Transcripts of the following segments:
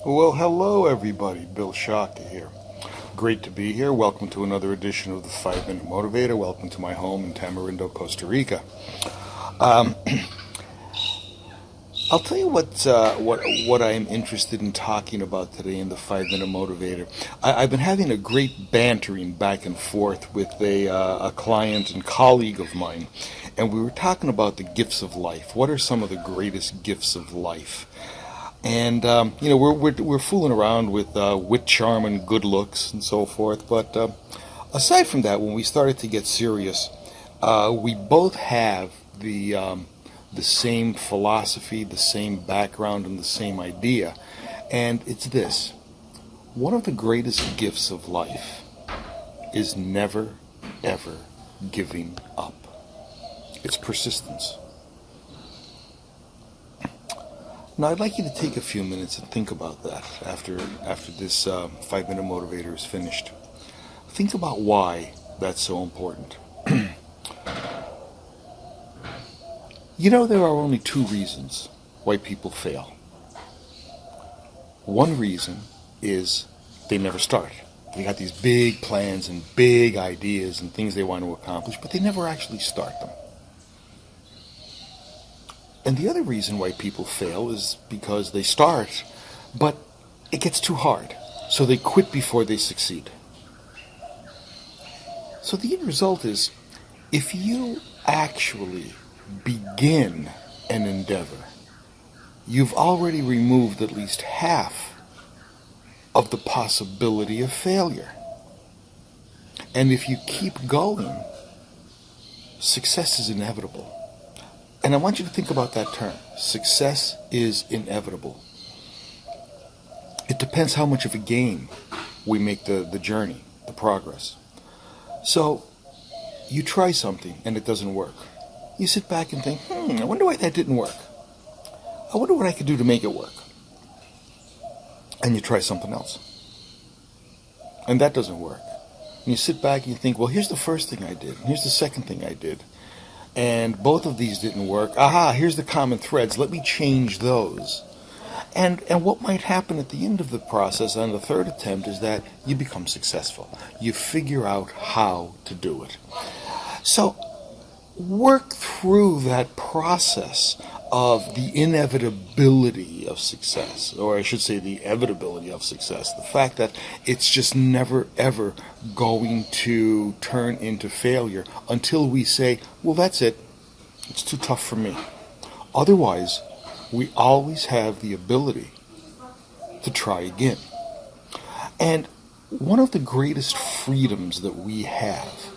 Well, hello everybody. Bill Shaka here. Great to be here. Welcome to another edition of the 5 Minute Motivator. Welcome to my home in Tamarindo, Costa Rica. I'll tell you what I am interested in talking about today in the 5 Minute Motivator. I've been having a great bantering back and forth with a client and colleague of mine, and we were talking about the gifts of life. What are some of the greatest gifts of life? And we're fooling around with wit, charm, and good looks and so forth. But aside from that, when we started to get serious, we both have the same philosophy, the same background, and the same idea. And it's this: one of the greatest gifts of life is never, ever giving up. It's persistence. Now, I'd like you to take a few minutes and think about that after this 5 Minute Motivator is finished. Think about why that's so important. You know, there are only two reasons why people fail. One reason is they never start. They got these big plans and big ideas and things they want to accomplish, but they never actually start them. And the other reason why people fail is because they start, but it gets too hard. So they quit before they succeed. So the end result is, if you actually begin an endeavor, you've already removed at least half of the possibility of failure. And if you keep going, success is inevitable. And I want you to think about that term. Success is inevitable. It depends how much of a game we make the journey, the progress. So, you try something and it doesn't work. You sit back and think, I wonder why that didn't work. I wonder what I could do to make it work. And you try something else. And that doesn't work. And you sit back and you think, well, here's the first thing I did. And here's the second thing I did. And both of these didn't work. Aha, here's the common threads. Let me change those. And what might happen at the end of the process on the third attempt is that you become successful. You figure out how to do it. So work through that process of the inevitability of success, or I should say the inevitability of success. The fact that it's just never ever going to turn into failure until we say, well, that's it. It's too tough for me. Otherwise, we always have the ability to try again. And one of the greatest freedoms that we have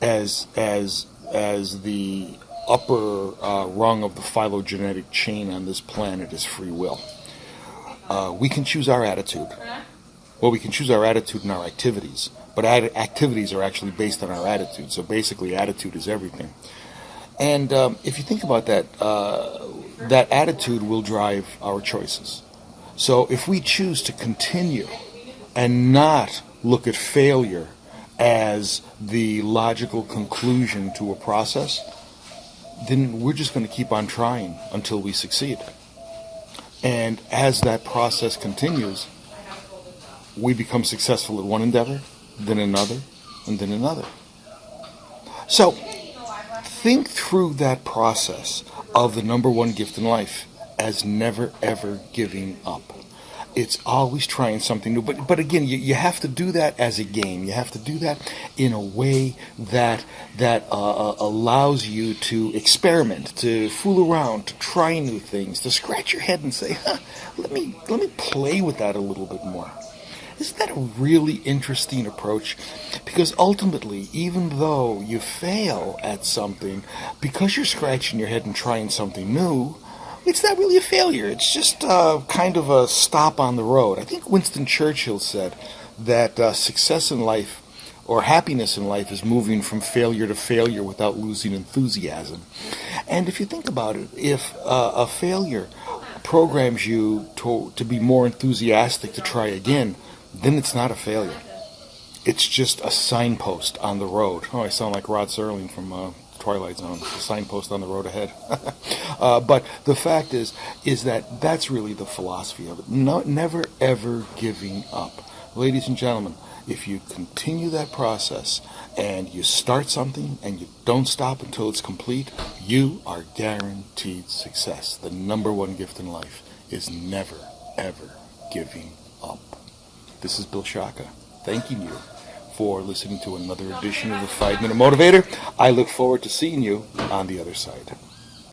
as the upper rung of the phylogenetic chain on this planet is free will. We can choose our attitude. Well, we can choose our attitude and our activities, but activities are actually based on our attitude. So basically, attitude is everything. And if you think about that, that attitude will drive our choices. So if we choose to continue and not look at failure as the logical conclusion to a process, then we're just going to keep on trying until we succeed. And as that process continues, we become successful at one endeavor, then another, and then another. So, think through that process of the number one gift in life as never ever giving up. It's always trying something new. But again, you have to do that as a game. You have to do that in a way that allows you to experiment, to fool around, to try new things, to scratch your head and say, let me play with that a little bit more. Isn't that a really interesting approach? Because ultimately, even though you fail at something, because you're scratching your head and trying something new, it's not really a failure. It's just kind of a stop on the road. I think Winston Churchill said that success in life, or happiness in life, is moving from failure to failure without losing enthusiasm. And if you think about it, if a failure programs you to be more enthusiastic to try again, then it's not a failure. It's just a signpost on the road. Oh, I sound like Rod Serling from Twilight Zone, the signpost on the road ahead. But the fact is that that's really the philosophy of it. No, never ever giving up. Ladies and gentlemen, if you continue that process and you start something and you don't stop until it's complete, you are guaranteed success. The number one gift in life is never, ever giving up. This is Bill Shaka, thanking you for listening to another edition of the 5 Minute Motivator. I look forward to seeing you on the other side.